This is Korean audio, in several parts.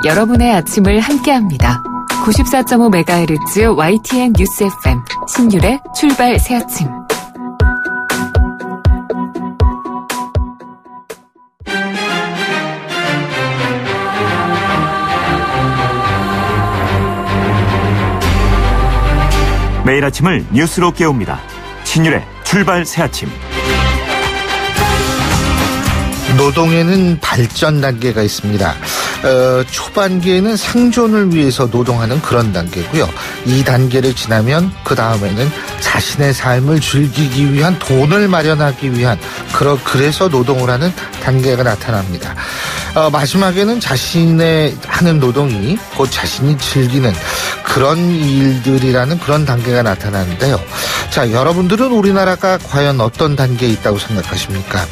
여러분의 아침을 함께합니다. 94.5MHz YTN 뉴스 FM 신율의 출발 새아침. 매일 아침을 뉴스로 깨웁니다. 신율의 출발 새아침. 노동에는 발전 단계가 있습니다. 초반기에는 생존을 위해서 노동하는 그런 단계고요. 이 단계를 지나면 그 다음에는 자신의 삶을 즐기기 위한 돈을 마련하기 위한 그래서 노동을 하는 단계가 나타납니다. 마지막에는 자신의 하는 노동이 곧 자신이 즐기는 그런 일들이라는 그런 단계가 나타나는데요. 자, 여러분들은 우리나라가 과연 어떤 단계에 있다고 생각하십니까?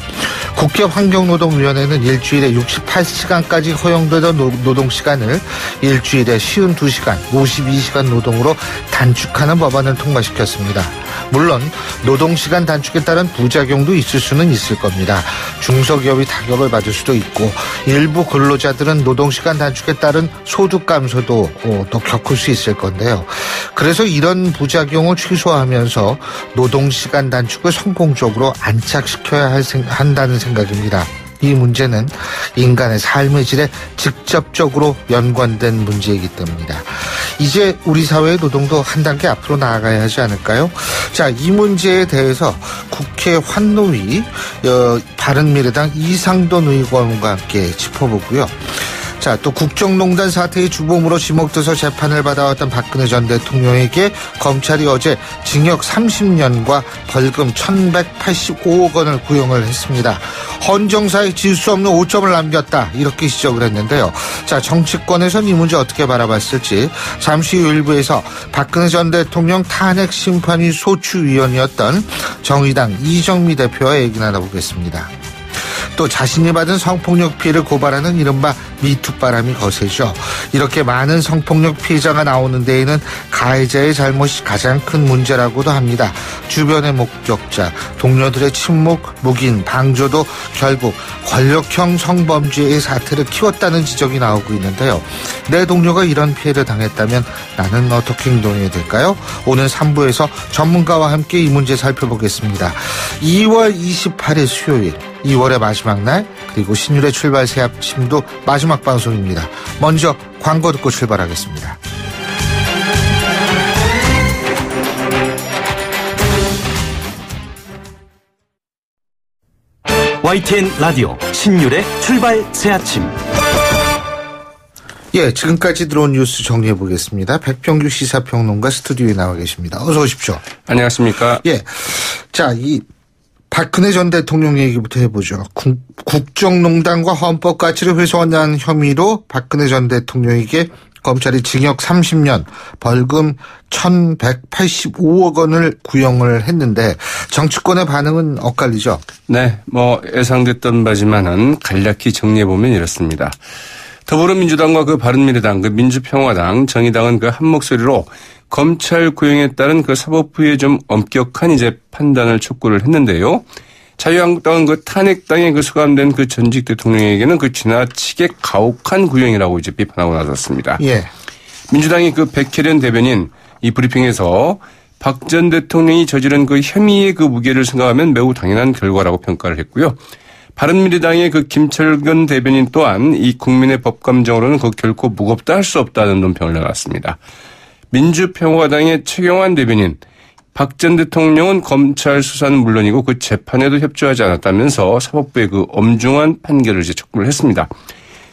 국회 환경노동위원회는 일주일에 68시간까지 허용되던 노동시간을 일주일에 52시간, 52시간 노동으로 단축하는 법안을 통과시켰습니다. 물론 노동시간 단축에 따른 부작용도 있을 수는 있을 겁니다. 중소기업이 타격을 받을 수도 있고 일부 근로자들은 노동시간 단축에 따른 소득 감소도 또 겪을 수 있을 건데요. 그래서 이런 부작용을 최소화하면서 노동시간 단축을 성공적으로 안착시켜야 한다는 생각입니다. 이 문제는 인간의 삶의 질에 직접적으로 연관된 문제이기 때문입니다. 이제 우리 사회의 노동도 한 단계 앞으로 나아가야 하지 않을까요? 자, 이 문제에 대해서 국회 환노위 바른미래당 이상돈 의원과 함께 짚어보고요. 자, 또 국정농단 사태의 주범으로 지목돼서 재판을 받아왔던 박근혜 전 대통령에게 검찰이 어제 징역 30년과 벌금 1,185억 원을 구형을 했습니다. 헌정사에 질 수 없는 오점을 남겼다, 이렇게 지적을 했는데요. 자, 정치권에선 이 문제 어떻게 바라봤을지 잠시 후 일부에서 박근혜 전 대통령 탄핵 심판위 소추위원이었던 정의당 이정미 대표와 얘기 나눠보겠습니다. 또 자신이 받은 성폭력 피해를 고발하는 이른바 미투바람이 거세죠. 이렇게 많은 성폭력 피해자가 나오는 데에는 가해자의 잘못이 가장 큰 문제라고도 합니다. 주변의 목격자, 동료들의 침묵, 묵인, 방조도 결국 권력형 성범죄의 사태를 키웠다는 지적이 나오고 있는데요. 내 동료가 이런 피해를 당했다면 나는 어떻게 행동해야 될까요? 오늘 3부에서 전문가와 함께 이 문제 살펴보겠습니다. 2월 28일 수요일, 2월의 마지막 날, 그리고 신율의 출발 새아침도 마지막 방송입니다. 먼저 광고 듣고 출발하겠습니다. YTN 라디오 신율의 출발 새아침. 예, 지금까지 들어온 뉴스 정리해 보겠습니다. 백병규 시사평론가 스튜디오에 나와 계십니다. 어서 오십시오. 안녕하십니까. 예, 자, 박근혜 전 대통령 얘기부터 해보죠. 국정농단과 헌법 가치를 훼손한 혐의로 박근혜 전 대통령에게 검찰이 징역 30년, 벌금 1,185억 원을 구형을 했는데 정치권의 반응은 엇갈리죠? 네, 예상됐던 바지만은 간략히 정리해보면 이렇습니다. 더불어민주당과 그 바른미래당, 그 민주평화당, 정의당은 그 한 목소리로 검찰 구형에 따른 그 사법부의 좀 엄격한 이제 판단을 촉구를 했는데요. 자유한국당은 그 탄핵당에 그 수감된 그 전직 대통령에게는 그 지나치게 가혹한 구형이라고 이제 비판하고 나섰습니다. 예. 민주당의 그 백혜련 대변인 이 브리핑에서 박 전 대통령이 저지른 그 혐의의 그 무게를 생각하면 매우 당연한 결과라고 평가를 했고요. 바른미래당의 그 김철근 대변인 또한 이 국민의 법감정으로는 그 결코 무겁다 할 수 없다는 논평을 내놨습니다. 민주평화당의 최경환 대변인, 박 전 대통령은 검찰 수사는 물론이고 그 재판에도 협조하지 않았다면서 사법부의 그 엄중한 판결을 이제 촉구를 했습니다.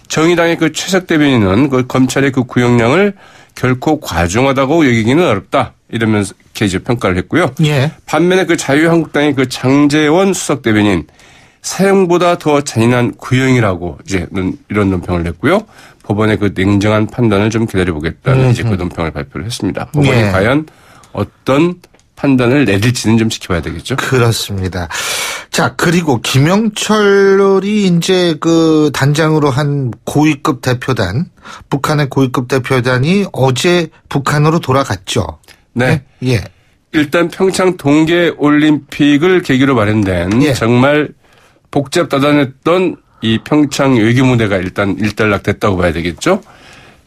정의당의 그 최석 대변인은 그 검찰의 그 구형량을 결코 과중하다고 여기기는 어렵다, 이러면서 이렇게 이제 평가를 했고요. 예. 반면에 그 자유한국당의 그 장제원 수석 대변인, 사형보다 더 잔인한 구형이라고 이제 이런 논평을 냈고요. 법원의 그 냉정한 판단을 좀 기다려보겠다는 이제 그 논평을 발표를 했습니다. 법원이 예. 과연 어떤 판단을 내릴지는 좀 지켜봐야 되겠죠. 그렇습니다. 자, 그리고 김영철이 이제 그 단장으로 한 고위급 대표단, 북한의 고위급 대표단이 어제 북한으로 돌아갔죠. 네. 예. 일단 평창 동계올림픽을 계기로 마련된 예. 정말 복잡다단했던 이 평창 외교무대가 일단 일단락됐다고 봐야 되겠죠.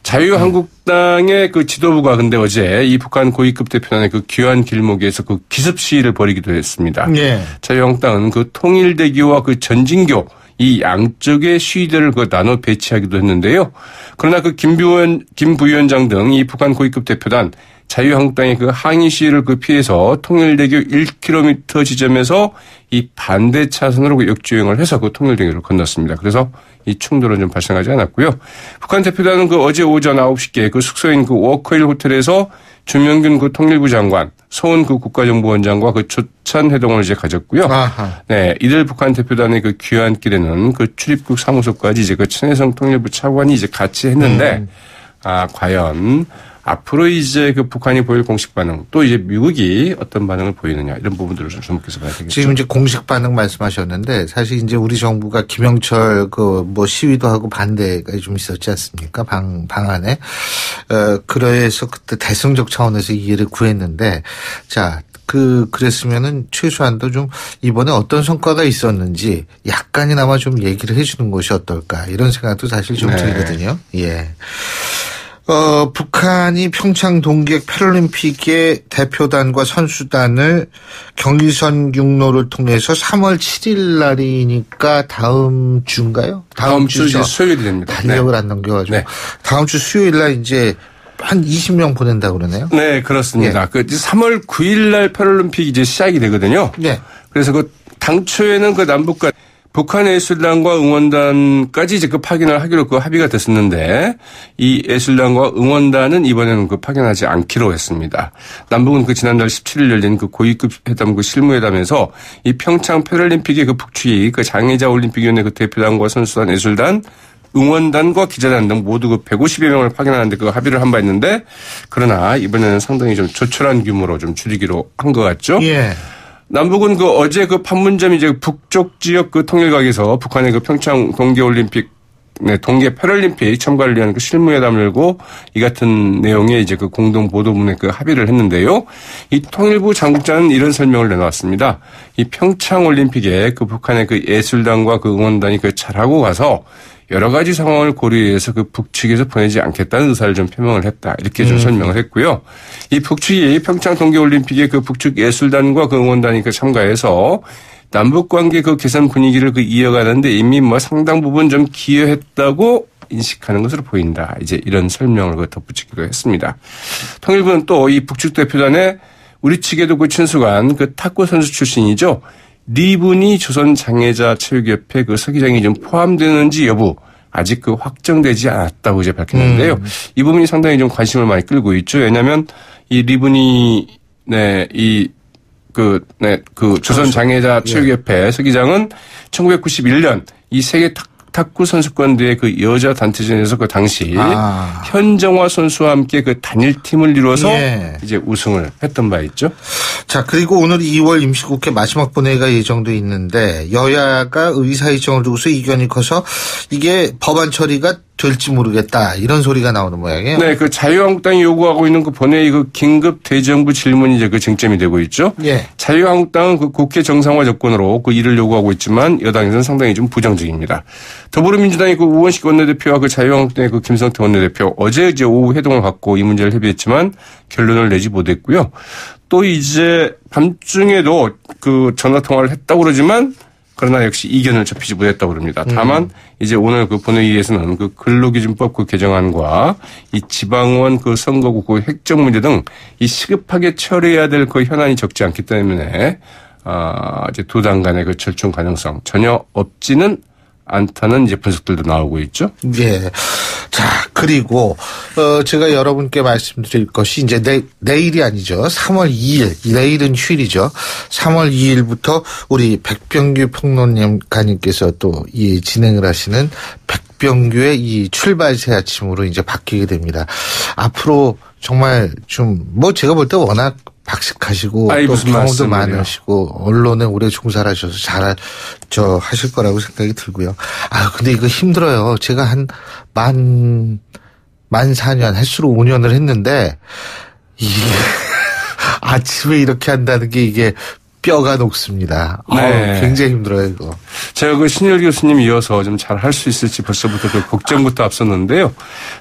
자유한국당의 그 지도부가 근데 어제 이 북한 고위급 대표단의 그 귀환 길목에서 그 기습 시위를 벌이기도 했습니다. 예. 자유한국당은 그 통일대교와 그 전진교 이 양쪽의 시위대를 그 나눠 배치하기도 했는데요. 그러나 그 김 부위원장 등 이 북한 고위급 대표단 자유한국당의 그 항의 시위를 그 피해서 통일대교 1km 지점에서 이 반대 차선으로 그 역주행을 해서 그 통일대교를 건넜습니다. 그래서 이 충돌은 좀 발생하지 않았고요. 북한 대표단은 그 어제 오전 9시께 그 숙소인 그 워커힐 호텔에서 주명균 그 통일부 장관, 서훈 그 국가정보원장과 그 초찬 회동을 이제 가졌고요. 아하. 네, 이들 북한 대표단의 그 귀환길에는 그 출입국 사무소까지 이제 그 천혜성 통일부 차관이 이제 같이 했는데, 과연 앞으로 이제 그 북한이 보일 공식 반응, 또 이제 미국이 어떤 반응을 보이느냐 이런 부분들을 좀 주목해서 봐야 되겠죠. 지금 이제 공식 반응 말씀하셨는데 사실 이제 우리 정부가 김영철 그 뭐 시위도 하고 반대가 좀 있었지 않습니까? 방안에. 그래서 그때 대승적 차원에서 이해를 구했는데 자. 그랬으면은 최소한도 좀 이번에 어떤 성과가 있었는지 약간이나마 좀 얘기를 해 주는 것이 어떨까 이런 생각도 사실 좀 들거든요. 예. 북한이 평창 동계올림픽 패럴림픽의 대표단과 선수단을 경의선 육로를 통해서 3월 7일 날이니까 다음 주인가요? 다음 주 이제 수요일이 됩니다. 달력을 안 넘겨가지고. 네. 다음 주 수요일 날 이제 한 20명 보낸다고 그러네요. 네, 그렇습니다. 예. 그 3월 9일 날 패럴림픽이 이제 시작이 되거든요. 네. 그래서 그 당초에는 그 남북간 북한 예술단과 응원단까지 이제 그 파견을 하기로 그 합의가 됐었는데 이 예술단과 응원단은 이번에는 그 파견하지 않기로 했습니다. 남북은 그 지난달 17일 열린 그 고위급 회담 그 실무회담에서 이 평창 패럴림픽의 그 북측이 그 장애자 올림픽위원회 그 대표단과 선수단, 예술단, 응원단과 기자단 등 모두 그 150여 명을 파견하는데 그 합의를 한 바 있는데 그러나 이번에는 상당히 좀 조촐한 규모로 좀 줄이기로 한 것 같죠. 예. 남북은 그 어제 그 판문점 이제 북쪽 지역 그 통일각에서 북한의 그 평창 동계올림픽, 동계 패럴림픽 참가를 위한 그 실무회담을 열고 이 같은 내용의 이제 그 공동 보도문에 그 합의를 했는데요. 이 통일부 당국자는 이런 설명을 내놓았습니다. 이 평창 올림픽에 그 북한의 그 예술단과 그 응원단이 그 잘하고 가서 여러 가지 상황을 고려해서 그 북측에서 보내지 않겠다는 의사를 좀 표명을 했다. 이렇게 좀 설명을 했고요. 이 북측이 평창 동계올림픽에 그 북측 예술단과 그 응원단이 그 참가해서 남북관계 그 개선 분위기를 그 이어가는데 이미 뭐 상당 부분 좀 기여했다고 인식하는 것으로 보인다. 이제 이런 설명을 그 덧붙이기도 했습니다. 통일부는 또 이 북측 대표단에 우리 측에도 그 친숙한 그 탁구 선수 출신이죠. 리분이 조선장애자체육협회 그 서기장이 좀 포함되는지 여부 아직 그 확정되지 않았다고 이제 밝혔는데요. 이 부분이 상당히 좀 관심을 많이 끌고 있죠. 왜냐하면 이 리분이 그 조선장애자체육협회 서기장은 1991년 이 세계 탁구 선수권대회 그 여자 단체전에서 그 당시 현정화 선수와 함께 그 단일팀을 이루어서 이제 우승을 했던 바 있죠. 자, 그리고 오늘 2월 임시국회 마지막 본회의가 예정돼 있는데 여야가 의사 일정을 두고서 이견이 커서 이게 법안 처리가 될지 모르겠다 이런 소리가 나오는 모양이에요. 네, 그 자유한국당이 요구하고 있는 그 본회의 그 긴급 대정부 질문이 이제 그 쟁점이 되고 있죠. 예. 자유한국당은 그 국회 정상화 조건으로 그 일을 요구하고 있지만 여당에서는 상당히 좀 부정적입니다. 더불어민주당의 그 우원식 원내대표와 그 자유한국당의 그 김성태 원내대표 어제 이제 오후 회동을 갖고 이 문제를 협의했지만 결론을 내지 못했고요. 또 이제 밤중에도 그 전화 통화를 했다고 그러지만 그러나 역시 이견을 접히지 못했다고 그럽니다. 다만 이제 오늘 그 본회의에서는 그 근로기준법 그 개정안과 이 지방원 그 선거구 그 획정 문제 등 이 시급하게 처리해야 될 그 현안이 적지 않기 때문에 이제 두 당 간의 그 절충 가능성 전혀 없지는 않다는 이제 분석들도 나오고 있죠. 예. 자, 그리고 제가 여러분께 말씀드릴 것이 이제 내일이 아니죠. 3월 2일. 내일은 휴일이죠. 3월 2일부터 우리 백병규 평론가님께서 또 이 진행을 하시는 백병규의 이 출발 새 아침으로 이제 바뀌게 됩니다. 앞으로 정말 좀 뭐 제가 볼 때 워낙 박식하시고 또 경험도 많으시고 언론에 오래 종사를 하셔서 잘 하실 거라고 생각이 들고요. 근데 이거 힘들어요. 제가 한 만 4년 횟수로 5년을 했는데 이게 아침에 이렇게 한다는 게 이게 뼈가 녹습니다. 네. 굉장히 힘들어요, 이거. 제가 그 신율 교수님 이어서 좀 잘 할 수 있을지 벌써부터 그 걱정부터 앞섰는데요.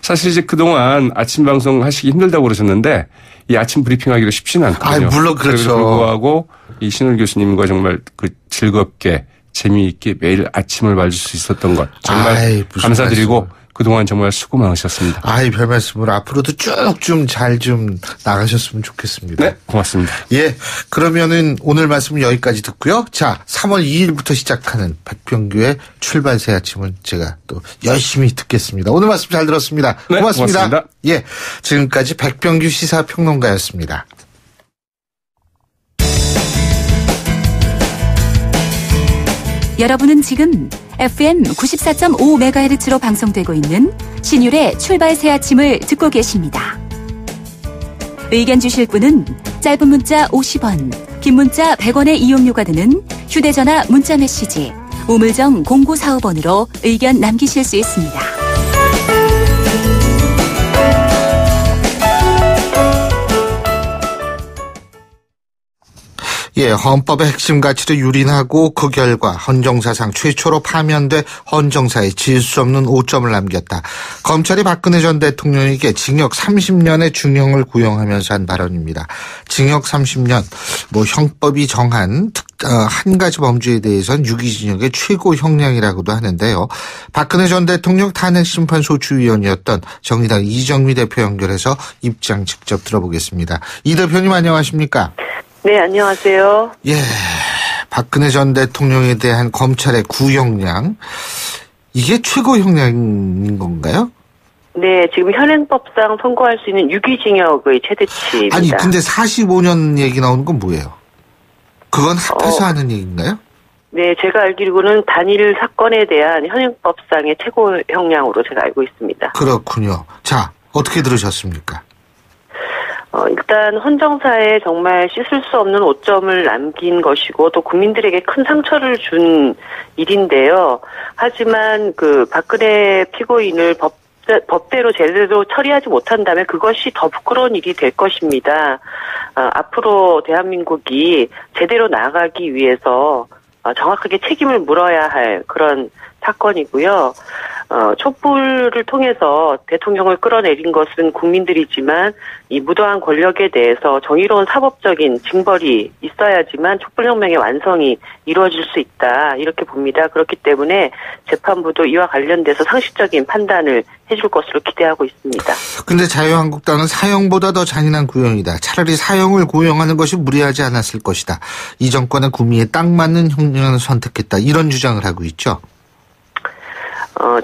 사실 이제 그동안 아침 방송 하시기 힘들다고 그러셨는데 이 아침 브리핑 하기도 쉽지는 않거든요. 물론 그렇죠. 그럼에도 불구하고 이 신율 교수님과 정말 그 즐겁게 재미있게 매일 아침을 맞을 수 있었던 것 정말 감사드리고 말씀. 그동안 정말 수고 많으셨습니다. 별 말씀을 앞으로도 쭉 좀 잘 좀 나가셨으면 좋겠습니다. 네, 고맙습니다. 예, 그러면은 오늘 말씀은 여기까지 듣고요. 자, 3월 2일부터 시작하는 백병규의 출발 새 아침은 제가 또 열심히 듣겠습니다. 오늘 말씀 잘 들었습니다. 네, 고맙습니다. 고맙습니다. 예, 지금까지 백병규 시사평론가였습니다. 여러분은 지금 FM 94.5MHz로 방송되고 있는 신율의 출발 새 아침을 듣고 계십니다. 의견 주실 분은 짧은 문자 50원, 긴 문자 100원의 이용료가 드는 휴대전화 문자 메시지 우물정 0945번으로 의견 남기실 수 있습니다. 예, 헌법의 핵심 가치를 유린하고 그 결과 헌정사상 최초로 파면돼 헌정사에 지을 수 없는 오점을 남겼다. 검찰이 박근혜 전 대통령에게 징역 30년의 중형을 구형하면서 한 발언입니다. 징역 30년, 형법이 정한 한 가지 범죄에 대해서는 유기징역의 최고 형량이라고도 하는데요. 박근혜 전 대통령 탄핵심판소추위원이었던 정의당 이정미 대표 연결해서 입장 직접 들어보겠습니다. 이 대표님 안녕하십니까? 네, 안녕하세요. 예, 박근혜 전 대통령에 대한 검찰의 구형량, 이게 최고 형량인 건가요? 네, 지금 현행법상 선고할 수 있는 유기징역의 최대치입니다. 아니, 근데 45년 얘기 나오는 건 뭐예요? 그건 합해서 하는 얘기인가요? 네, 제가 알기로는 단일 사건에 대한 현행법상의 최고 형량으로 제가 알고 있습니다. 그렇군요. 자, 어떻게 들으셨습니까? 일단 헌정사에 정말 씻을 수 없는 오점을 남긴 것이고 또 국민들에게 큰 상처를 준 일인데요. 하지만 그 박근혜 피고인을 법대로 제대로 처리하지 못한다면 그것이 더 부끄러운 일이 될 것입니다. 앞으로 대한민국이 제대로 나아가기 위해서 정확하게 책임을 물어야 할 그런 사건이고요. 촛불을 통해서 대통령을 끌어내린 것은 국민들이지만 이 무도한 권력에 대해서 정의로운 사법적인 징벌이 있어야지만 촛불혁명의 완성이 이루어질 수 있다. 이렇게 봅니다. 그렇기 때문에 재판부도 이와 관련돼서 상식적인 판단을 해줄 것으로 기대하고 있습니다. 근데 자유한국당은 사형보다 더 잔인한 구형이다. 차라리 사형을 구형하는 것이 무리하지 않았을 것이다. 이 정권의 구미에 딱 맞는 형량을 선택했다. 이런 주장을 하고 있죠.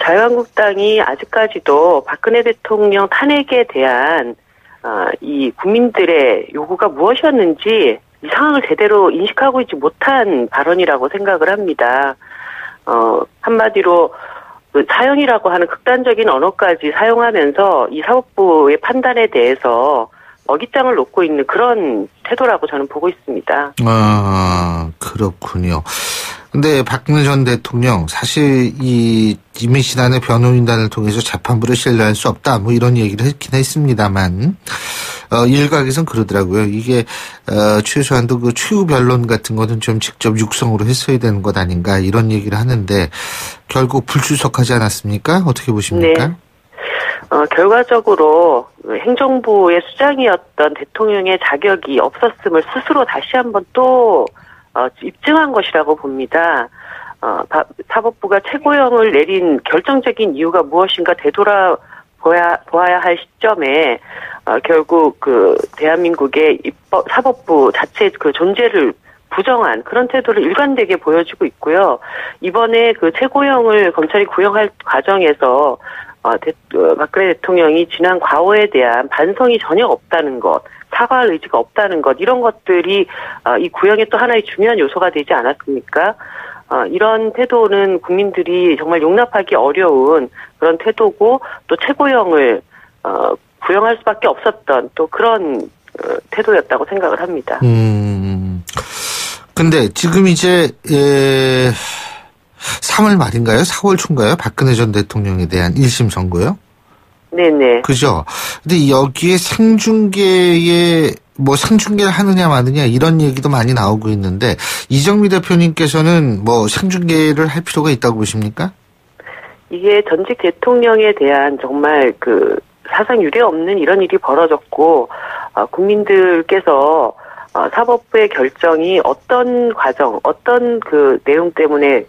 자유한국당이 아직까지도 박근혜 대통령 탄핵에 대한 이 국민들의 요구가 무엇이었는지 이 상황을 제대로 인식하고 있지 못한 발언이라고 생각을 합니다. 한마디로 그 사형이라고 하는 극단적인 언어까지 사용하면서 이 사법부의 판단에 대해서 먹잇장을 놓고 있는 그런 태도라고 저는 보고 있습니다. 그렇군요. 근데 박근혜 전 대통령 사실 이 이민신안의 변호인단을 통해서 재판부를 신뢰할 수 없다 이런 얘기를 했긴 했습니다만 일각에선 그러더라고요. 이게 최소한도 그 최후 변론 같은 거는 좀 직접 육성으로 했어야 되는 것 아닌가 이런 얘기를 하는데 결국 불출석하지 않았습니까? 어떻게 보십니까? 네. 결과적으로 행정부의 수장이었던 대통령의 자격이 없었음을 스스로 다시 한번 또 입증한 것이라고 봅니다. 사법부가 최고형을 내린 결정적인 이유가 무엇인가 되돌아보아야 할 시점에 결국 그 대한민국의 사법부 자체의 그 존재를 부정한 그런 태도를 일관되게 보여주고 있고요. 이번에 그 최고형을 검찰이 구형할 과정에서 박근혜 대통령이 지난 과오에 대한 반성이 전혀 없다는 것, 사과할 의지가 없다는 것, 이런 것들이 이 구형의 또 하나의 중요한 요소가 되지 않았습니까? 이런 태도는 국민들이 정말 용납하기 어려운 그런 태도고 또 최고형을 구형할 수밖에 없었던 또 그런 태도였다고 생각을 합니다. 근데 지금 이제 3월 말인가요? 4월 초인가요? 박근혜 전 대통령에 대한 1심 선고요? 네네. 그죠? 근데 여기에 생중계에 뭐 생중계를 하느냐 마느냐 이런 얘기도 많이 나오고 있는데 이정미 대표님께서는 뭐 생중계를 할 필요가 있다고 보십니까? 이게 전직 대통령에 대한 정말 그 사상 유례 없는 이런 일이 벌어졌고 국민들께서 사법부의 결정이 어떤 과정, 어떤 그 내용 때문에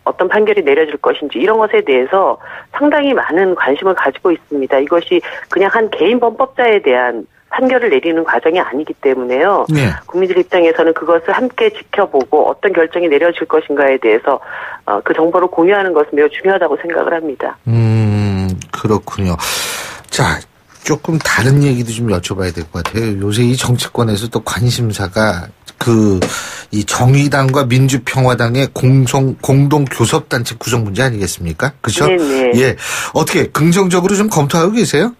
어떤 판결이 내려질 것인지 이런 것에 대해서 상당히 많은 관심을 가지고 있습니다. 이것이 그냥 한 개인 범법자에 대한 판결을 내리는 과정이 아니기 때문에요. 네. 국민들 입장에서는 그것을 함께 지켜보고 어떤 결정이 내려질 것인가에 대해서 그 정보를 공유하는 것은 매우 중요하다고 생각을 합니다. 그렇군요. 자, 조금 다른 얘기도 좀 여쭤봐야 될 것 같아요. 요새 이 정치권에서 또 관심사가 이 정의당과 민주평화당의 공동 교섭단체 구성 문제 아니겠습니까? 그렇죠? 네네. 예. 어떻게 긍정적으로 좀 검토하고 계세요?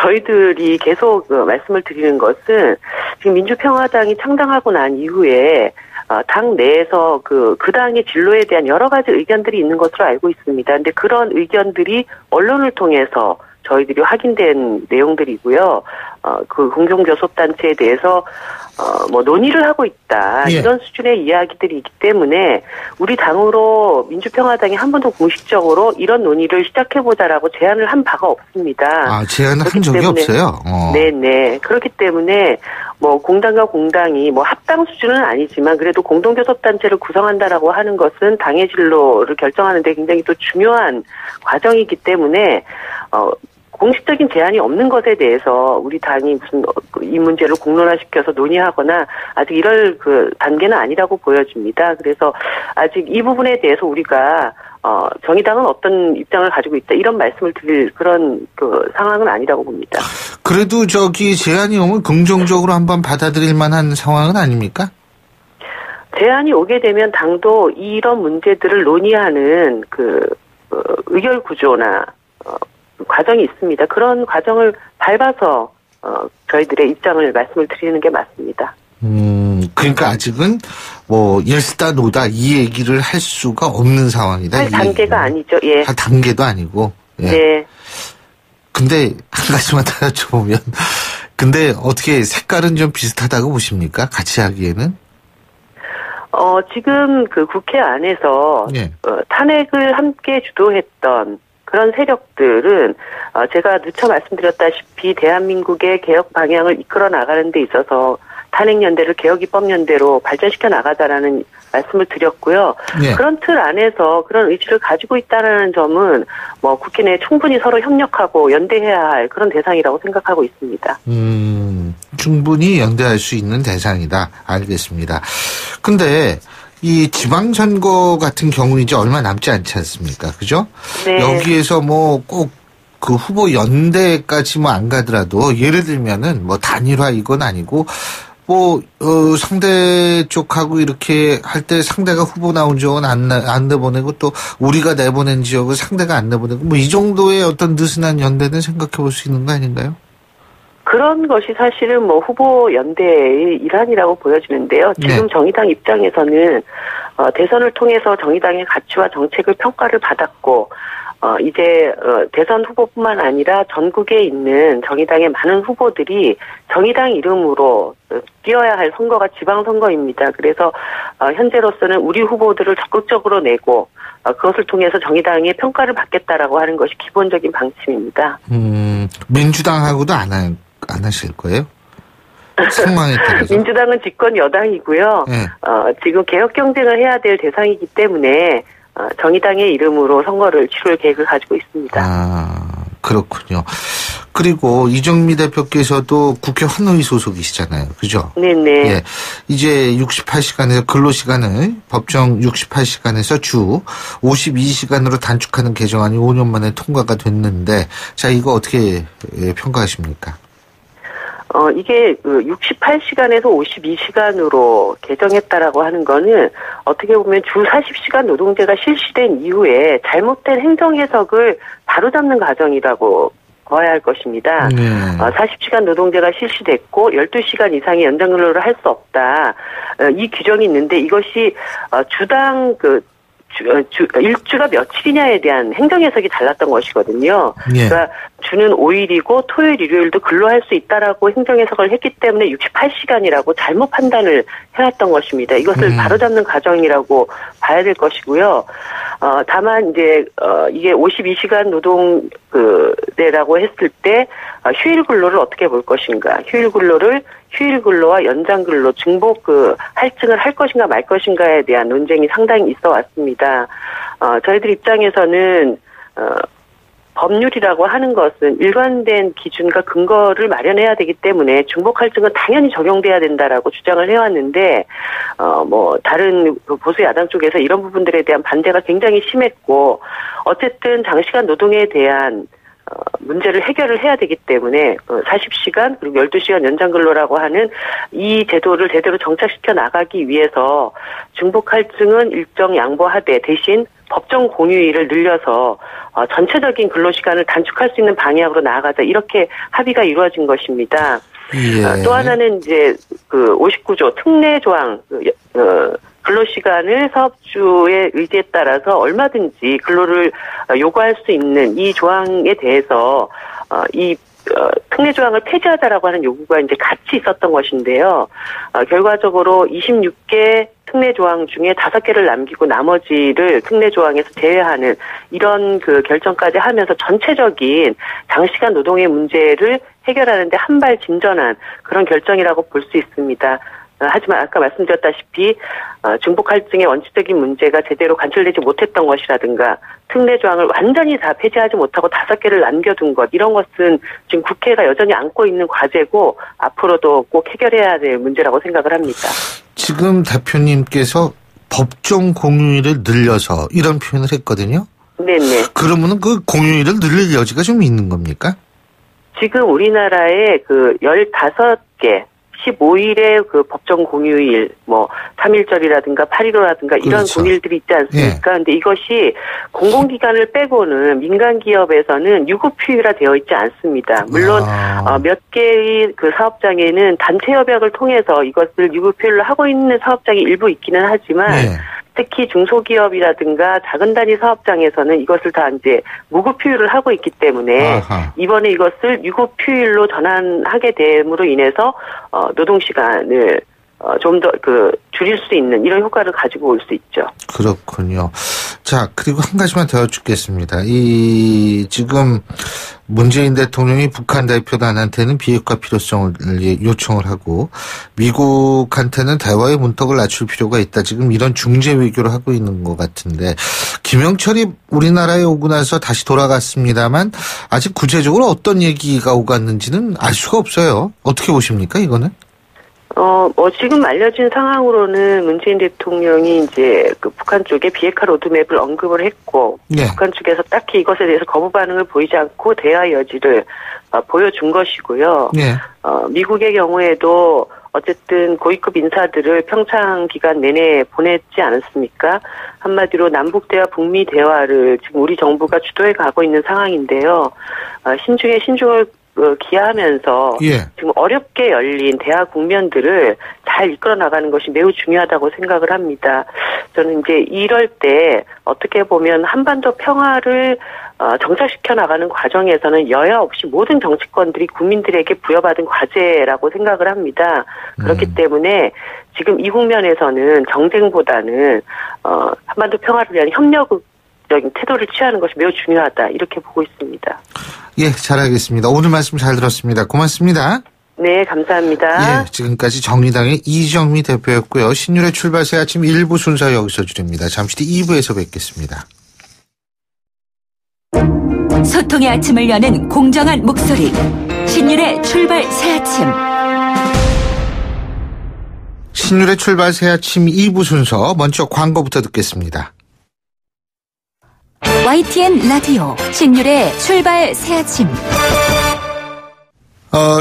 저희들이 계속 말씀을 드리는 것은 지금 민주평화당이 창당하고 난 이후에 당 내에서 그 당의 진로에 대한 여러 가지 의견들이 있는 것으로 알고 있습니다. 근데 그런 의견들이 언론을 통해서 저희들이 확인된 내용들이고요. 그 공동교섭단체에 대해서 뭐 논의를 하고 있다. 예. 이런 수준의 이야기들이기 때문에 우리 당으로 민주평화당이 한 번도 공식적으로 이런 논의를 시작해보자라고 제안을 한 바가 없습니다. 제안을 한 적이 없어요? 네네. 그렇기 때문에 뭐 공당과 공당이 뭐 합당 수준은 아니지만 그래도 공동교섭단체를 구성한다라고 하는 것은 당의 진로를 결정하는 데 굉장히 또 중요한 과정이기 때문에 공식적인 제안이 없는 것에 대해서 우리 당이 무슨 이 문제를 공론화시켜서 논의하거나 아직 이럴 그 단계는 아니라고 보여집니다. 그래서 아직 이 부분에 대해서 우리가 정의당은 어떤 입장을 가지고 있다 이런 말씀을 드릴 그런 그 상황은 아니라고 봅니다. 그래도 제안이 오면 긍정적으로 한번 받아들일 만한 상황은 아닙니까? 제안이 오게 되면 당도 이런 문제들을 논의하는 의결 구조나 과정이 있습니다. 그런 과정을 밟아서 저희들의 입장을 말씀을 드리는 게 맞습니다. 그러니까 아직은 뭐 예스다 노다 이 얘기를 할 수가 없는 상황이다. 할 단계가 아니죠. 예. 할 단계도 아니고. 예. 네. 근데 한 가지만 더 여쭤보면 근데 어떻게 색깔은 좀 비슷하다고 보십니까? 같이 하기에는? 지금 그 국회 안에서 예. 탄핵을 함께 주도했던 그런 세력들은 제가 누차 말씀드렸다시피 대한민국의 개혁 방향을 이끌어 나가는 데 있어서 탄핵연대를 개혁입법연대로 발전시켜 나가자라는 말씀을 드렸고요. 네. 그런 틀 안에서 그런 의지를 가지고 있다는 점은 뭐 국회 내에 충분히 서로 협력하고 연대해야 할 그런 대상이라고 생각하고 있습니다. 충분히 연대할 수 있는 대상이다. 알겠습니다. 근데 이 지방선거 같은 경우는 이제 얼마 남지 않지 않습니까? 그죠? 네. 여기에서 뭐 꼭 그 후보 연대까지 뭐 안 가더라도 예를 들면은 뭐 단일화 이건 아니고 뭐 상대 쪽하고 이렇게 할 때 상대가 후보 나온 지역은 안 내보내고 또 우리가 내보낸 지역은 상대가 안 내보내고 뭐 이 정도의 어떤 느슨한 연대는 생각해 볼 수 있는 거 아닌가요? 그런 것이 사실은 뭐 후보 연대의 일환이라고 보여지는데요. 지금 네. 정의당 입장에서는 대선을 통해서 정의당의 가치와 정책을 평가를 받았고 이제 대선 후보뿐만 아니라 전국에 있는 정의당의 많은 후보들이 정의당 이름으로 뛰어야 할 선거가 지방선거입니다. 그래서 현재로서는 우리 후보들을 적극적으로 내고 그것을 통해서 정의당의 평가를 받겠다라고 하는 것이 기본적인 방침입니다. 민주당하고도 안 하실 거예요? 상황에 따라서. 민주당은 집권 여당이고요. 네. 지금 개혁 경쟁을 해야 될 대상이기 때문에 정의당의 이름으로 선거를 치룰 계획을 가지고 있습니다. 그렇군요. 그리고 이정미 대표께서도 국회 환노위 소속이시잖아요. 그죠? 네네. 예. 이제 68시간에서 근로시간을 법정 68시간에서 주 52시간으로 단축하는 개정안이 5년 만에 통과가 됐는데 자, 이거 어떻게 평가하십니까? 이게 68시간에서 52시간으로 개정했다라고 하는 거는 어떻게 보면 주 40시간 노동제가 실시된 이후에 잘못된 행정 해석을 바로잡는 과정이라고 봐야 할 것입니다. 40시간 노동제가 실시됐고 12시간 이상의 연장 근로를 할 수 없다. 이 규정이 있는데 이것이 주당 일주가 며칠이냐에 대한 행정 해석이 달랐던 것이거든요. 예. 그러니까 주는 5일이고 토요일, 일요일도 근로할 수 있다라고 행정 해석을 했기 때문에 68시간이라고 잘못 판단을 해왔던 것입니다. 이것을 바로잡는 과정이라고 봐야 될 것이고요. 다만 이제 이게 52시간 노동대라고 했을 때 휴일 근로를 어떻게 볼 것인가? 휴일 근로를 휴일 근로와 연장 근로 중복 할증을 할 것인가 말 것인가에 대한 논쟁이 상당히 있어 왔습니다. 저희들 입장에서는 법률이라고 하는 것은 일관된 기준과 근거를 마련해야 되기 때문에 중복 할증은 당연히 적용돼야 된다라고 주장을 해왔는데 다른 보수 야당 쪽에서 이런 부분들에 대한 반대가 굉장히 심했고 어쨌든 장시간 노동에 대한 문제를 해결을 해야 되기 때문에 40시간 그리고 12시간 연장 근로라고 하는 이 제도를 제대로 정착시켜 나가기 위해서 중복 할증은 일정 양보하되 대신 법정 공휴일을 늘려서 전체적인 근로시간을 단축할 수 있는 방향으로 나아가자 이렇게 합의가 이루어진 것입니다. 예. 또 하나는 이제 59조 특례 조항 근로시간을 사업주의 의지에 따라서 얼마든지 근로를 요구할 수 있는 이 조항에 대해서 이 특례 조항을 폐지하자라고 하는 요구가 이제 같이 있었던 것인데요. 결과적으로 26개 특례 조항 중에 5개를 남기고 나머지를 특례 조항에서 제외하는 이런 결정까지 하면서 전체적인 장시간 노동의 문제를 해결하는데 한 발 진전한 그런 결정이라고 볼 수 있습니다. 하지만 아까 말씀드렸다시피 중복 할증의 원칙적인 문제가 제대로 관철되지 못했던 것이라든가 특례 조항을 완전히 다 폐지하지 못하고 5개를 남겨둔 것 이런 것은 지금 국회가 여전히 안고 있는 과제고 앞으로도 꼭 해결해야 될 문제라고 생각을 합니다. 지금 대표님께서 법정 공휴일을 늘려서 이런 표현을 했거든요. 네네. 그러면은 그 공휴일을 늘릴 여지가 좀 있는 겁니까? 지금 우리나라에 15개 15일의 법정 공휴일, 3.1절이라든가 8.15라든가 이런 그렇죠. 공휴일들이 있지 않습니까? 근데 이것이 공공기관을 빼고는 민간기업에서는 유급휴일화 되어 있지 않습니다. 물론, 몇 개의 사업장에는 단체협약을 통해서 이것을 유급휴일로 하고 있는 사업장이 일부 있기는 하지만, 특히 중소기업이라든가 작은 단위 사업장에서는 이것을 다 이제 무급휴일을 하고 있기 때문에 이번에 이것을 유급휴일로 전환하게 됨으로 인해서 노동시간을 좀 더 줄일 수 있는 이런 효과를 가지고 올 수 있죠. 그렇군요. 자, 그리고 한 가지만 더 여쭙겠습니다. 지금 문재인 대통령이 북한 대표단한테는 비핵화 필요성을 요청을 하고 미국한테는 대화의 문턱을 낮출 필요가 있다. 지금 이런 중재 외교를 하고 있는 것 같은데 김영철이 우리나라에 오고 나서 다시 돌아갔습니다만 아직 구체적으로 어떤 얘기가 오갔는지는 알 수가 없어요. 어떻게 보십니까, 이거는? 지금 알려진 상황으로는 문재인 대통령이 이제 북한 쪽에 비핵화 로드맵을 언급을 했고, 북한 쪽에서 딱히 이것에 대해서 거부 반응을 보이지 않고 대화 여지를 보여준 것이고요. 미국의 경우에도 어쨌든 고위급 인사들을 평창 기간 내내 보냈지 않았습니까? 한마디로 남북 대화, 북미 대화를 지금 우리 정부가 주도해 가고 있는 상황인데요. 신중에 신중을 기하면서 지금 어렵게 열린 대화 국면들을 잘 이끌어 나가는 것이 매우 중요하다고 생각을 합니다. 저는 이제 이럴 때 어떻게 보면 한반도 평화를 정착시켜 나가는 과정에서는 여야 없이 모든 정치권들이 국민들에게 부여받은 과제라고 생각을 합니다. 그렇기 때문에 지금 이 국면에서는 정쟁보다는 한반도 평화를 위한 협력적인 태도를 취하는 것이 매우 중요하다 이렇게 보고 있습니다. 예, 잘 알겠습니다. 오늘 말씀 잘 들었습니다. 고맙습니다. 네, 감사합니다. 예, 지금까지 정의당의 이정미 대표였고요. 신율의 출발 새 아침 1부 순서 여기서 줄입니다. 잠시 뒤 2부에서 뵙겠습니다. 소통의 아침을 여는 공정한 목소리. 신율의 출발 새 아침. 신율의 출발 새 아침 2부 순서 먼저 광고부터 듣겠습니다. YTN 라디오 신율의 출발 새 아침.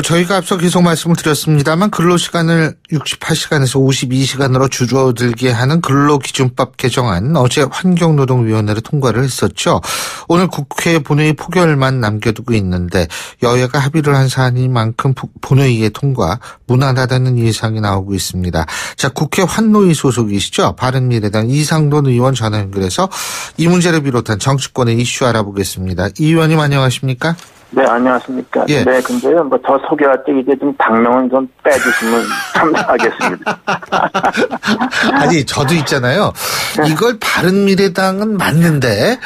저희가 앞서 계속 말씀을 드렸습니다만 근로시간을 68시간에서 52시간으로 줄어들게 하는 근로기준법 개정안 어제 환경노동위원회로 통과를 했었죠. 오늘 국회 본회의 포결만 남겨두고 있는데 여야가 합의를 한 사안인 만큼 본회의의 통과 무난하다는 예상이 나오고 있습니다. 자, 국회 환노위 소속이시죠. 바른미래당 이상돈 의원 전화 연결해서 이 문제를 비롯한 정치권의 이슈 알아보겠습니다. 이 의원님 안녕하십니까? 네, 안녕하십니까. 예. 네, 근데요, 저 소개할 때 이제 좀 당명은 좀 빼주시면 감사하겠습니다. 아니, 저도 있잖아요. 이걸 바른미래당은 맞는데,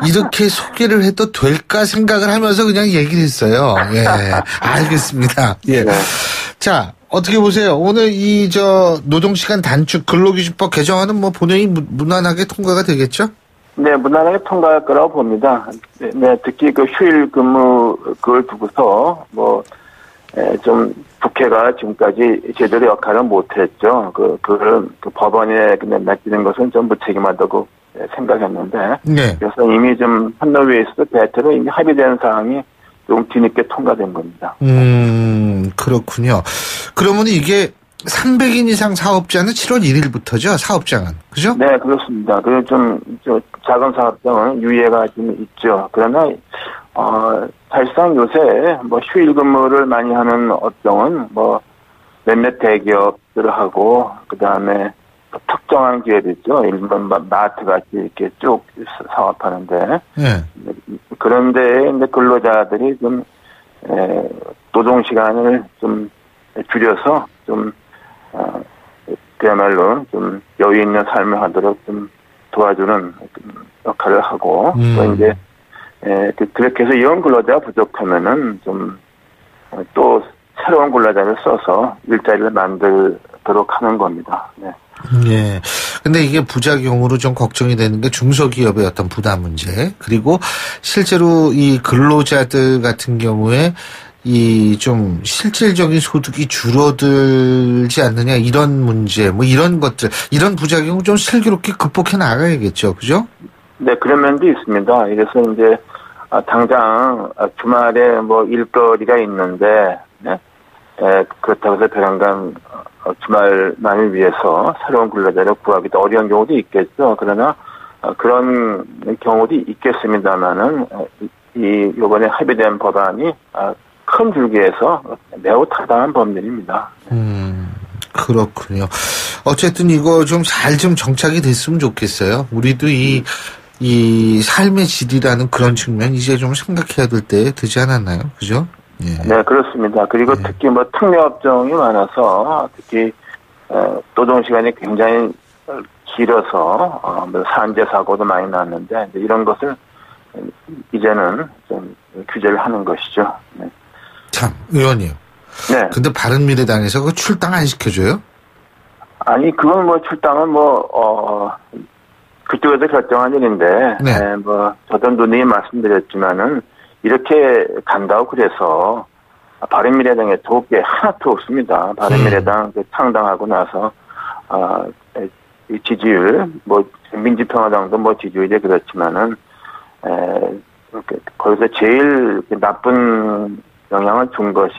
이렇게 소개를 해도 될까 생각을 하면서 그냥 얘기를 했어요. 예. 알겠습니다. 예. 네. 자, 어떻게 보세요? 오늘 노동시간 단축 근로기준법 개정안은 본회의 무난하게 통과가 되겠죠? 네, 무난하게 통과할 거라고 봅니다. 네, 특히 그 휴일 근무 그걸 두고서 좀 국회가 지금까지 제대로 역할을 못했죠. 그걸 법원에 맡기는 것은 좀 무책임하다고 생각했는데. 네. 그래서 이미 좀 환노위에서도 대체로 이미 합의된 사항이 좀 뒤늦게 통과된 겁니다. 그렇군요. 그러면 이게 300인 이상 사업자는 7월 1일부터죠, 사업장은. 그죠? 네, 그렇습니다. 그리고 좀 작은 사업장은 유예가 좀 있죠. 그러나, 사실상 요새 휴일 근무를 많이 하는 업종은 몇몇 대기업들하고, 그 다음에 특정한 기업이죠. 일본 마트 같이 이렇게 쭉 사업하는데. 네. 그런데 이제 근로자들이 좀, 노동시간을 좀 줄여서 그야말로 좀 여유 있는 삶을 하도록 좀 도와주는 역할을 하고, 또 이제, 그렇게 해서 이런 근로자가 부족하면은 또 새로운 근로자를 써서 일자리를 만들도록 하는 겁니다. 네. 예. 근데 이게 부작용으로 좀 걱정이 되는 게 중소기업의 어떤 부담 문제, 그리고 실제로 이 근로자들 같은 경우에 좀 실질적인 소득이 줄어들지 않느냐, 이런 문제, 이런 것들, 이런 부작용을 좀 슬기롭게 극복해 나가야겠죠. 그죠? 네, 그런 면도 있습니다. 그래서 이제, 당장 주말에 일거리가 있는데, 네? 그렇다고 해서 배란간 주말만을 위해서 새로운 근로자를 구하기도 어려운 경우도 있겠죠. 그러나, 그런 경우도 있겠습니다만은, 요번에 합의된 법안이, 큰 줄기에서 매우 타당한 법률입니다. 그렇군요. 어쨌든 이거 좀 잘 정착이 됐으면 좋겠어요. 우리도 이 삶의 질이라는 그런 측면 이제 좀 생각해야 될 때 되지 않았나요? 그죠? 예. 네, 그렇습니다. 그리고 예. 특히 특례업종이 많아서 특히 노동시간이 굉장히 길어서 산재 사고도 많이 났는데 이런 것을 이제는 좀 규제를 하는 것이죠. 네. 참, 의원님. 네. 근데 바른미래당에서 그거 출당 안 시켜줘요? 아니, 그건 출당은 그쪽에서 결정한 일인데, 네. 저도 누누이 말씀드렸지만은, 이렇게 간다고 그래서, 바른미래당에 좋을 게 하나도 없습니다. 바른미래당 창당하고 나서, 지지율, 민주평화당도 지지율이 그렇지만은, 거기서 제일 나쁜 영향을 준 것이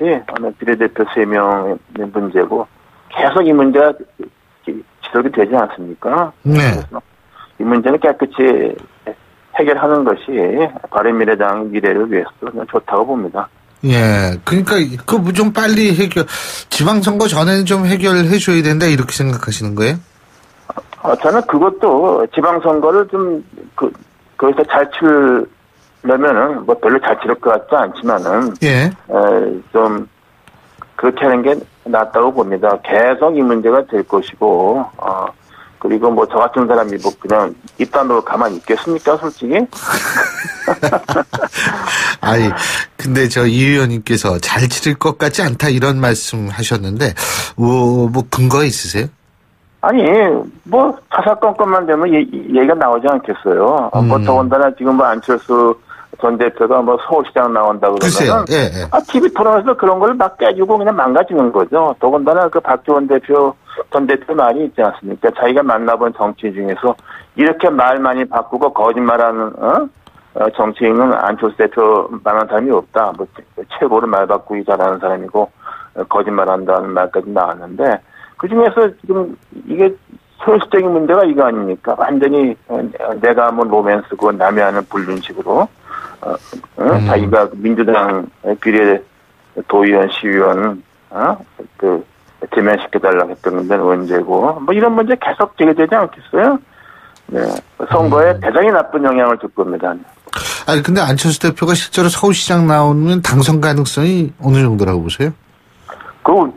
비례대표 3명의 문제고 계속 이 문제가 지속이 되지 않습니까? 네. 그래서 이 문제는 깨끗이 해결하는 것이 바른미래당의 미래를 위해서도 좋다고 봅니다. 예, 그러니까 좀 빨리 지방선거 전에는 좀 해결해 줘야 된다 이렇게 생각하시는 거예요? 저는 그것도 지방선거를 거기서 잘 치려면은 별로 잘 치를 것 같지 않지만은 예. 좀 그렇게 하는 게 낫다고 봅니다. 계속 이 문제가 될 것이고 그리고 저 같은 사람이 그냥 입단으로 가만히 있겠습니까, 솔직히? 아니, 근데 이 의원님께서 잘 치를 것 같지 않다 이런 말씀 하셨는데 근거 있으세요? 아니, 사사건건만 되면 얘기가 나오지 않겠어요. 더군다나 지금 안철수 전 대표가 서울시장 나온다 그러면 예. TV 토론에서 그런 걸 막 깨주고 그냥 망가지는 거죠. 더군다나 박지원 전 대표 말이 있지 않습니까? 자기가 만나본 정치 중에서 이렇게 말 많이 바꾸고 거짓말하는 정치인은 안철수 대표만한 사람이 없다. 뭐 최고로 말 바꾸기 잘하는 사람이고 거짓말한다는 말까지 나왔는데 그 중에서 지금 이게 현실적인 문제가 이거 아닙니까? 완전히 내가 뭐 로맨스고 남이 하는 불륜식으로 자기가 민주당 비례 도의원 시의원 제면시켜달라고 했던 건 언제고 뭐 이런 문제 계속 제기되지 않겠어요? 네. 선거에 대단히 나쁜 영향을 줄 겁니다. 아니 근데 안철수 대표가 실제로 서울시장 나오면 당선 가능성이 어느 정도라고 보세요? 그거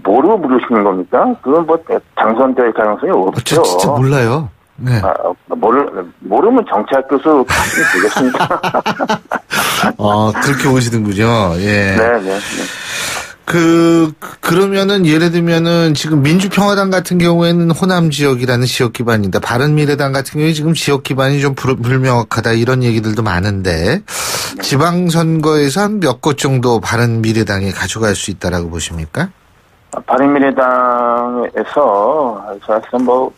뭐로 물으시는 겁니까? 그건 뭐 당선될 가능성이 없죠. 저 진짜 몰라요. 네. 모르면 정치학 교수 되겠습니까? 그렇게 보시는군요. 예. 네. 그러면은 예를 들면은 지금 민주평화당 같은 경우에는 호남 지역이라는 지역 기반인데 바른미래당 같은 경우에 지금 지역 기반이 좀 불명확하다 이런 얘기들도 많은데 지방선거에서 한 몇 곳 정도 바른미래당이 가져갈 수 있다라고 보십니까? 바른미래당에서 사실은 뭐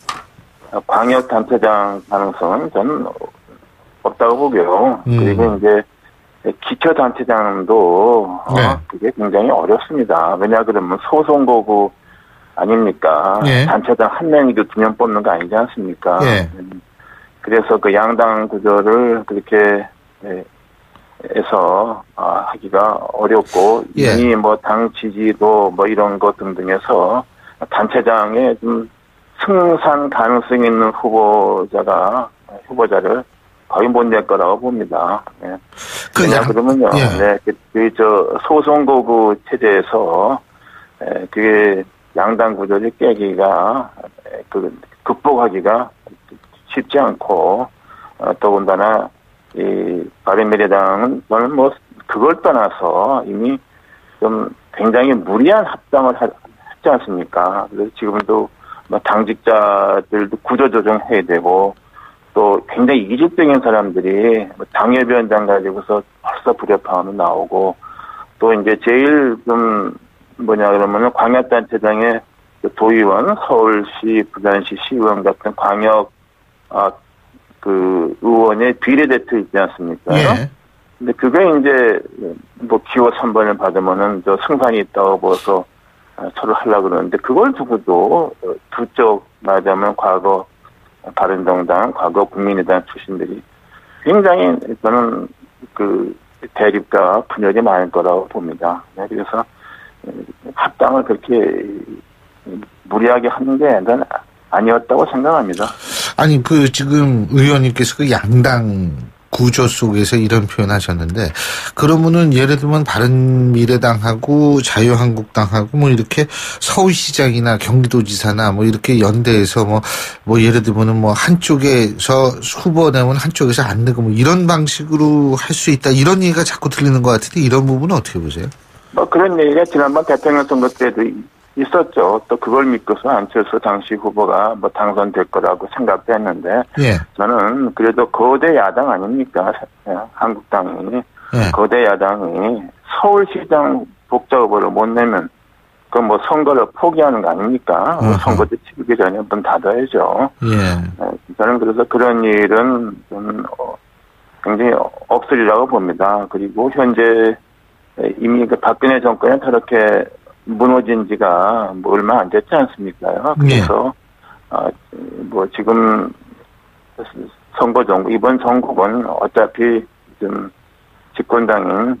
광역단체장 가능성은 저는 없다고 보고요. 그리고 이제 기초단체장도 네. 그게 굉장히 어렵습니다. 왜냐 그러면 소선거구 아닙니까? 네. 단체장 한 명이도 2명 뽑는 거 아니지 않습니까? 네. 그래서 그 양당 구조를 그렇게 해서 하기가 어렵고 예. 이미 뭐 당 지지도 뭐 이런 것 등등해서 단체장에 좀 승산 가능성 있는 후보자를 거의 못 낼 거라고 봅니다. 네. 그러면요, 예. 소선거구 체제에서, 그게 양당 구조를 깨기가, 극복하기가 쉽지 않고, 더군다나, 이, 바른미래당은, 저는 뭐, 그걸 떠나서 이미 좀 굉장히 무리한 합당을 했지 않습니까? 그래서 지금도 뭐 당직자들도 구조조정해야 되고, 또 굉장히 이질적인 사람들이 당협위원장 가지고서 벌써 불협화음이 나오고 또 이제 제일 좀 그러면은 광역단체장의 도의원, 서울시, 부산시 시의원 같은 광역 의원의 비례대표 있지 않습니까? 예. 근데 그게 이제 뭐 기호 3번을 받으면은 저 승산이 있다고 벌써 서로 하려고 그러는데 그걸 두고도 두 쪽 말하자면 과거 바른정당, 과거 국민의당 출신들이 굉장히 저는 대립과 분열이 많을 거라고 봅니다. 그래서 합당을 그렇게 무리하게 하는 게 난 아니었다고 생각합니다. 아니 지금 의원님께서 양당 구조 속에서 이런 표현하셨는데 그러면은 예를 들면 바른미래당하고 자유한국당하고 뭐 이렇게 서울시장이나 경기도지사나 뭐 이렇게 연대해서 뭐 예를 들면은 뭐 한쪽에서 후보 내면 한쪽에서 안 내고 뭐 이런 방식으로 할 수 있다 이런 얘기가 자꾸 들리는 것 같은데 이런 부분은 어떻게 보세요? 뭐 그런 얘기가 지난번 대통령 선거 때도 있었죠. 또 그걸 믿고서 안철수 당시 후보가 뭐 당선될 거라고 생각도 했는데 예. 저는 그래도 거대 야당 아닙니까? 한국당이 예. 거대 야당이 서울시장 독자 후보를 못 내면 그 뭐 선거를 포기하는 거 아닙니까? 선거도 치르기 전에 문 닫아야죠. 예. 저는 그래서 그런 일은 좀 굉장히 없으리라고 봅니다. 그리고 현재 이미 그 박근혜 정권이 저렇게 무너진 지가 뭐 얼마 안 됐지 않습니까? 그래서, 뭐 지금 이번 선거는 어차피 좀 집권당인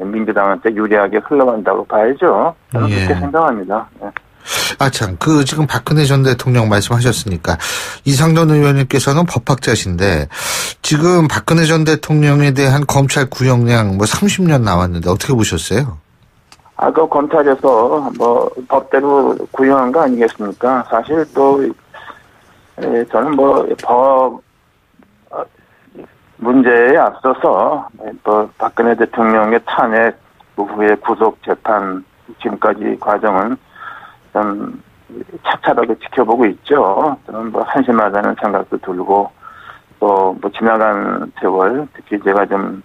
민주당한테 유리하게 흘러간다고 봐야죠. 저는 예. 그렇게 생각합니다. 네. 참, 지금 박근혜 전 대통령 말씀하셨으니까, 이상돈 의원님께서는 법학자신데, 지금 박근혜 전 대통령에 대한 검찰 구형량 30년 나왔는데, 어떻게 보셨어요? 그 검찰에서 법대로 구형한 거 아니겠습니까? 사실 또, 저는 법 문제에 앞서서, 박근혜 대통령의 탄핵 후에 구속 재판, 지금까지 과정은 좀 차차하게 지켜보고 있죠. 저는 한심하다는 생각도 들고, 또 지나간 세월, 특히 제가 좀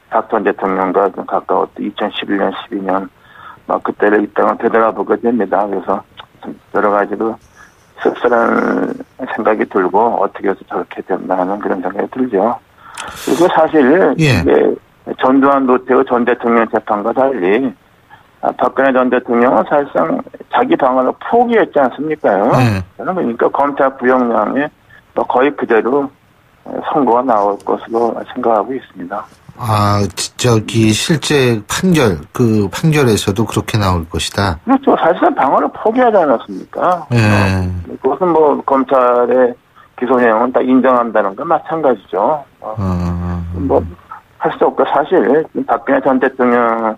박 전 대통령과 좀 가까웠던 2011년, 12년, 그때를 이따가 되돌아보게 됩니다. 그래서 여러 가지로 씁쓸한 생각이 들고 어떻게 해서 저렇게 됐나 하는 그런 생각이 들죠. 그리고 사실 예. 이게 전두환 노태우 전 대통령 재판과 달리 박근혜 전 대통령은 사실상 자기 방안을 포기했지 않습니까요? 네. 저는 그러니까 검찰 구형량에 거의 그대로 선고가 나올 것으로 생각하고 있습니다. 실제 그 판결에서도 그렇게 나올 것이다. 그렇죠. 사실상 방안을 포기하지 않았습니까? 네. 그것은 검찰의 기소 내용은 다 인정한다는 건 마찬가지죠. 할 수 없고 사실 박근혜 전 대통령의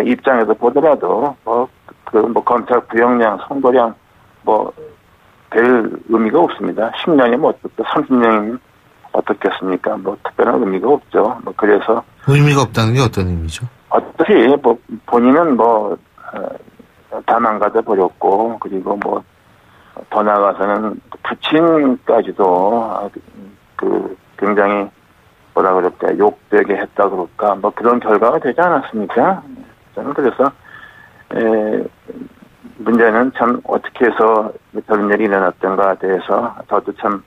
입장에서 보더라도 검찰 구형량, 선고량 별 의미가 없습니다. 10년이면 어떻고 30년이면 어떻겠습니까? 특별한 의미가 없죠. 그래서 의미가 없다는 게 어떤 의미죠? 어차피 본인은 다 망가져 버렸고 그리고 더 나아가서는 부친까지도 굉장히 뭐라 그럴까 욕되게 했다 그럴까 그런 결과가 되지 않았습니까? 저는 그래서 문제는 참 어떻게 해서 저런 일이 일어났던가에 대해서 저도 참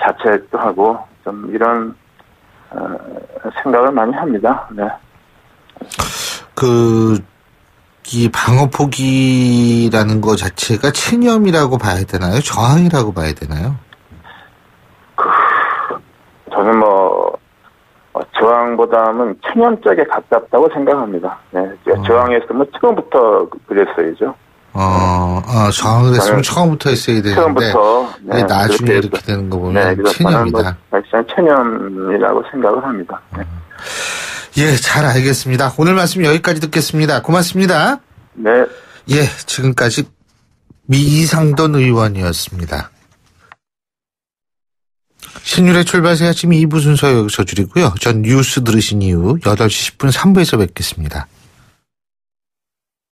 자책도 하고 좀 이런 생각을 많이 합니다. 네. 이 방어 포기라는 것 자체가 체념이라고 봐야 되나요? 저항이라고 봐야 되나요? 저는 저항보다는 체념적에 가깝다고 생각합니다. 네. 저항했으면 처음부터 그랬어야죠. 저항을 했으면 처음부터 했어야 되는데. 처음부터. 네, 나중에 이렇게 되는 거 보면 체념이다. 사실상 체념이라고 생각을 합니다. 네. 예, 잘 알겠습니다. 오늘 말씀 여기까지 듣겠습니다. 고맙습니다. 네. 예, 지금까지 이상돈 의원이었습니다. 신율의 출발새 아침 2부 순서 여기서 줄이고요. 전 뉴스 들으신 이후 8시 10분 3부에서 뵙겠습니다.